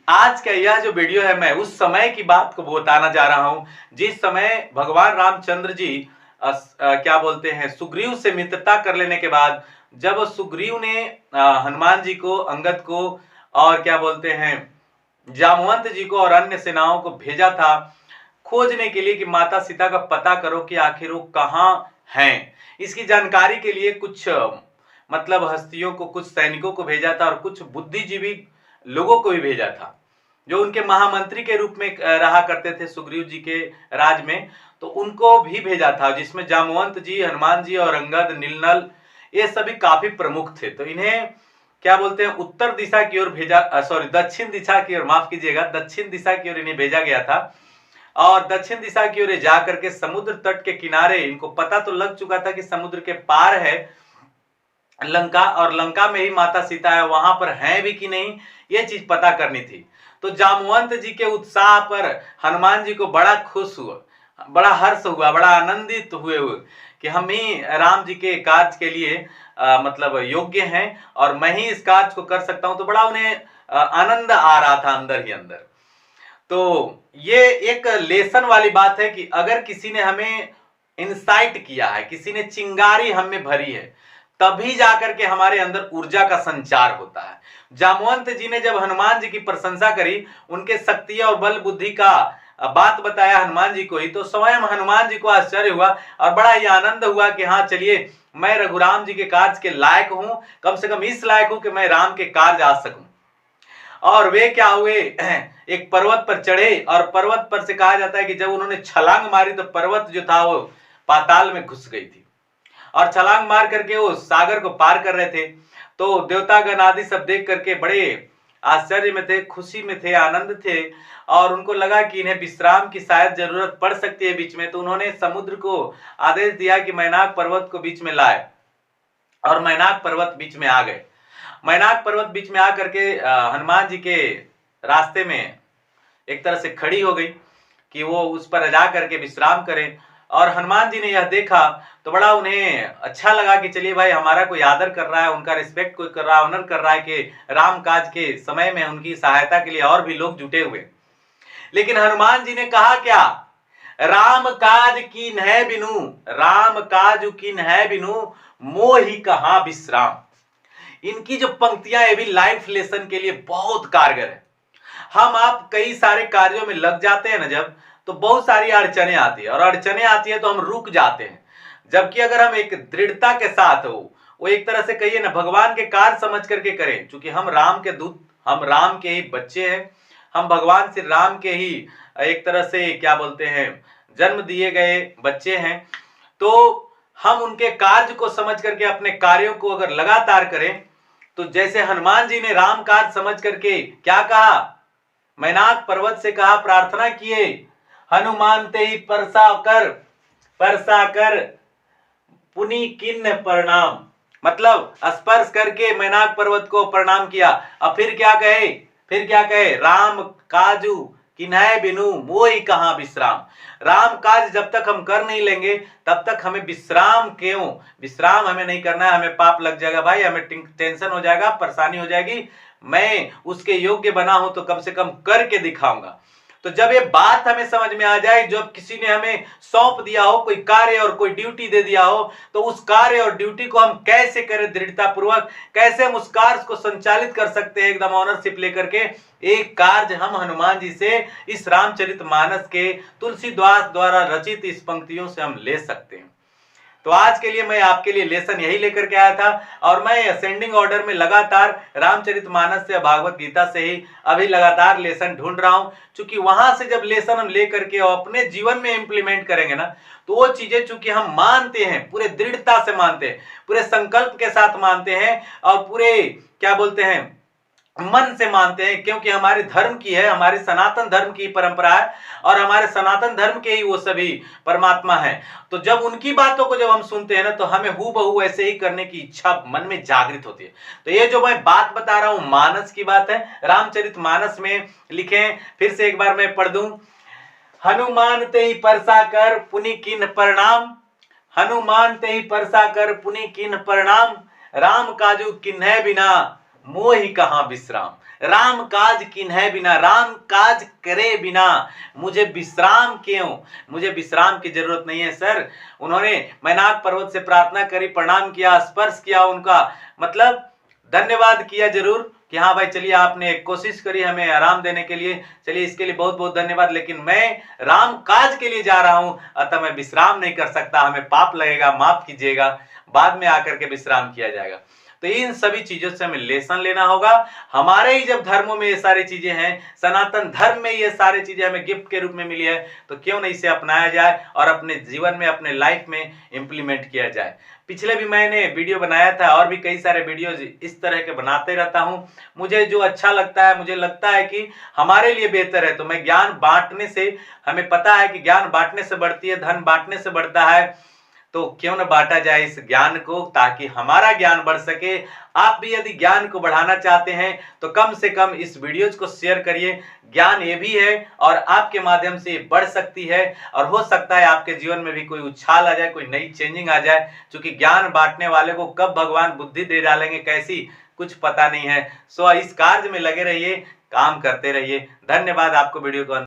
आज का यह जो वीडियो है मैं उस समय की बात को बताना जा रहा हूं जिस समय भगवान रामचंद्र जी क्या बोलते हैं सुग्रीव से मित्रता कर लेने के बाद जब सुग्रीव ने हनुमान जी को, अंगद को और क्या बोलते हैं जामवंत जी को और अन्य सेनाओं को भेजा था खोजने के लिए कि माता सीता का पता करो कि आखिर वो कहाँ हैं। इसकी जानकारी के लिए कुछ मतलब हस्तियों को, कुछ सैनिकों को भेजा था और कुछ बुद्धिजीवी लोगों को भी भेजा था जो उनके महामंत्री के रूप में रहा करते थे सुग्रीव जी के राज में। तो उनको भी भेजा था जिसमें जामवंत जी, हनुमान जी और अंगद, नीलनल ये सभी काफी प्रमुख थे। तो इन्हें क्या बोलते हैं उत्तर दिशा की ओर भेजा, सॉरी दक्षिण दिशा की ओर, माफ कीजिएगा, दक्षिण दिशा की ओर इन्हें भेजा गया था। और दक्षिण दिशा की ओर जाकर के समुद्र तट के किनारे इनको पता तो लग चुका था कि समुद्र के पार है लंका और लंका में ही माता सीता है, वहां पर है भी कि नहीं ये चीज पता करनी थी। तो जामवंत जी के उत्साह पर हनुमान जी को बड़ा खुश हुआ, बड़ा हर्ष हुआ, बड़ा आनंदित हुए कि हम ही राम जी के कार्य के लिए मतलब योग्य हैं और मैं ही इस कार्य को कर सकता हूं। तो बड़ा उन्हें आनंद आ रहा था अंदर ही अंदर। तो ये एक लेसन वाली बात है कि अगर किसी ने हमें इंसाइट किया है, किसी ने चिंगारी हमें भरी है, तभी जाकर के हमारे अंदर ऊर्जा का संचार होता है। जामवंत जी ने जब हनुमान जी की प्रशंसा करी, उनके शक्ति और बल बुद्धि का बात बताया हनुमान जी को ही, तो स्वयं हनुमान जी को आश्चर्य हुआ और बड़ा ही आनंद हुआ कि हाँ चलिए मैं रघुराम जी के कार्य के लायक हूं, कम से कम इस लायक हूं कि मैं राम के कार्य आ सकूं। और वे क्या हुए, एक पर्वत पर चढ़े और पर्वत पर से कहा जाता है कि जब उन्होंने छलांग मारी तो पर्वत जो था वो पाताल में घुस गई थी और छलांग मार करके वो सागर को पार कर रहे थे। तो देवतागण आदि सब देख करके बड़े आश्चर्य में थे, खुशी में थे, आनंद थे और उनको लगा कि इन्हें विश्राम की शायद जरूरत पड़ सकती है बीच में। तो उन्होंने समुद्र को आदेश दिया कि मैनाक पर्वत को बीच में लाए और मैनाक पर्वत बीच में आ गए। मैनाक पर्वत बीच में आकर के हनुमान जी के रास्ते में एक तरह से खड़ी हो गई कि वो उस पर जा करके विश्राम करें। और हनुमान जी ने यह देखा तो बड़ा उन्हें अच्छा लगा कि चलिए भाई हमारा कोई आदर कर रहा है, उनका रिस्पेक्ट कोई कर रहा है, ऑनर कर रहा है कि राम काज के समय में उनकी सहायता के लिए और भी लोग जुटे हुए। लेकिन हनुमान जी ने कहा क्या, राम काज कीन है बिनु, राम काज कीन है बिनु, मोहि कहां विश्राम। इनकी जो पंक्तियां ये भी लाइफ लेसन के लिए बहुत कारगर है। हम आप कई सारे कार्यों में लग जाते हैं ना जब, तो बहुत सारी अड़चने आती है और अड़चने आती है तो हम रुक जाते हैं। जबकि अगर हम एक दृढ़ता के साथ हो, वो एक तरह से कहिए ना भगवान के कार्य समझ करके करें, क्योंकि हम राम के दूत, हम राम के ही बच्चे हैं, हम भगवान श्री राम के ही एक तरह से क्या बोलते हैं जन्म दिए गए बच्चे हैं। तो हम उनके कार्य को समझ करके अपने कार्यों को अगर लगातार करें, तो जैसे हनुमान जी ने राम कार्य समझ करके क्या कहा, मैनाक पर्वत से कहा, प्रार्थना किए, हनुमान ते ही परसा कर पुनि किन्न प्रणाम, मतलब स्पर्श करके मैनाक पर्वत को प्रणाम किया। अब फिर क्या कहे, राम काजू किन्है बिनु मोहि कहां विश्राम। राम काज जब तक हम कर नहीं लेंगे तब तक हमें विश्राम क्यों, विश्राम हमें नहीं करना है, हमें पाप लग जाएगा भाई, हमें टेंशन हो जाएगा, परेशानी हो जाएगी। मैं उसके योग्य बना हूं तो कम से कम करके दिखाऊंगा। तो जब ये बात हमें समझ में आ जाए, जब किसी ने हमें सौंप दिया हो कोई कार्य और कोई ड्यूटी दे दिया हो, तो उस कार्य और ड्यूटी को हम कैसे करें दृढ़ता पूर्वक, कैसे हम उस कार्य को संचालित कर सकते हैं एकदम ऑनरशिप लेकर के। एक कार्य हम हनुमान जी से इस रामचरितमानस के तुलसीदास द्वारा रचित इस पंक्तियों से हम ले सकते हैं। तो आज के लिए मैं आपके लिए लेसन यही लेकर के आया था और मैं असेंडिंग ऑर्डर में लगातार रामचरितमानस से, भागवत गीता से ही अभी लगातार लेसन ढूंढ रहा हूं। चूंकि वहां से जब लेसन हम लेकर के अपने जीवन में इंप्लीमेंट करेंगे ना, तो वो चीजें चूंकि हम मानते हैं, पूरे दृढ़ता से मानते हैं, पूरे संकल्प के साथ मानते हैं और पूरे क्या बोलते हैं मन से मानते हैं, क्योंकि हमारे धर्म की है, हमारे सनातन धर्म की परंपरा है और हमारे सनातन धर्म के ही वो सभी परमात्मा है। तो जब उनकी बातों को जब हम सुनते हैं ना, तो हमें हूबहू ऐसे ही करने की इच्छा मन में जागृत होती है। तो ये जो मैं बात बता रहा हूं मानस की बात है, रामचरितमानस में लिखे, फिर से एक बार मैं पढ़ दूं। हनुमान ते ही परसा कर पुनि किन प्रणाम, हनुमान ते ही परसा कर पुनि किन प्रणाम, राम काजू किन्है बिना मोहि कहां विश्राम। राम काज किन्है बिना, राम काज करे बिना मुझे विश्राम क्यों, मुझे विश्राम की जरूरत नहीं है सर। उन्होंने मैनाक पर्वत से प्रार्थना करी, प्रणाम किया, स्पर्श किया उनका, मतलब धन्यवाद किया जरूर कि हाँ भाई चलिए आपने कोशिश करी हमें आराम देने के लिए, चलिए इसके लिए बहुत बहुत धन्यवाद, लेकिन मैं राम काज के लिए जा रहा हूं, अतः मैं विश्राम नहीं कर सकता, हमें पाप लगेगा, माफ कीजिएगा, बाद में आकर के विश्राम किया जाएगा। तो इन सभी चीजों से हमें लेसन लेना होगा। हमारे ही जब धर्मों में ये सारी चीजें हैं, सनातन धर्म में ये सारी चीजें हमें गिफ्ट के रूप में मिली है, तो क्यों नहीं इसे अपनाया जाए और अपने जीवन में, अपने लाइफ में इंप्लीमेंट किया जाए। पिछले भी मैंने वीडियो बनाया था और भी कई सारे वीडियोज इस तरह के बनाते रहता हूं। मुझे जो अच्छा लगता है, मुझे लगता है कि हमारे लिए बेहतर है, तो मैं ज्ञान बांटने से, हमें पता है कि ज्ञान बांटने से बढ़ती है, धन बांटने से बढ़ता है, तो क्यों न बांटा जाए इस ज्ञान को, ताकि हमारा ज्ञान बढ़ सके। आप भी यदि ज्ञान को बढ़ाना चाहते हैं तो कम से कम इस वीडियोज को शेयर करिए। ज्ञान ये भी है और आपके माध्यम से बढ़ सकती है, और हो सकता है आपके जीवन में भी कोई उछाल आ जाए, कोई नई चेंजिंग आ जाए, क्योंकि ज्ञान बांटने वाले को कब भगवान बुद्धि दे डालेंगे कैसी, कुछ पता नहीं है। सो इस कार्य में लगे रहिए, काम करते रहिए। धन्यवाद आपको वीडियो को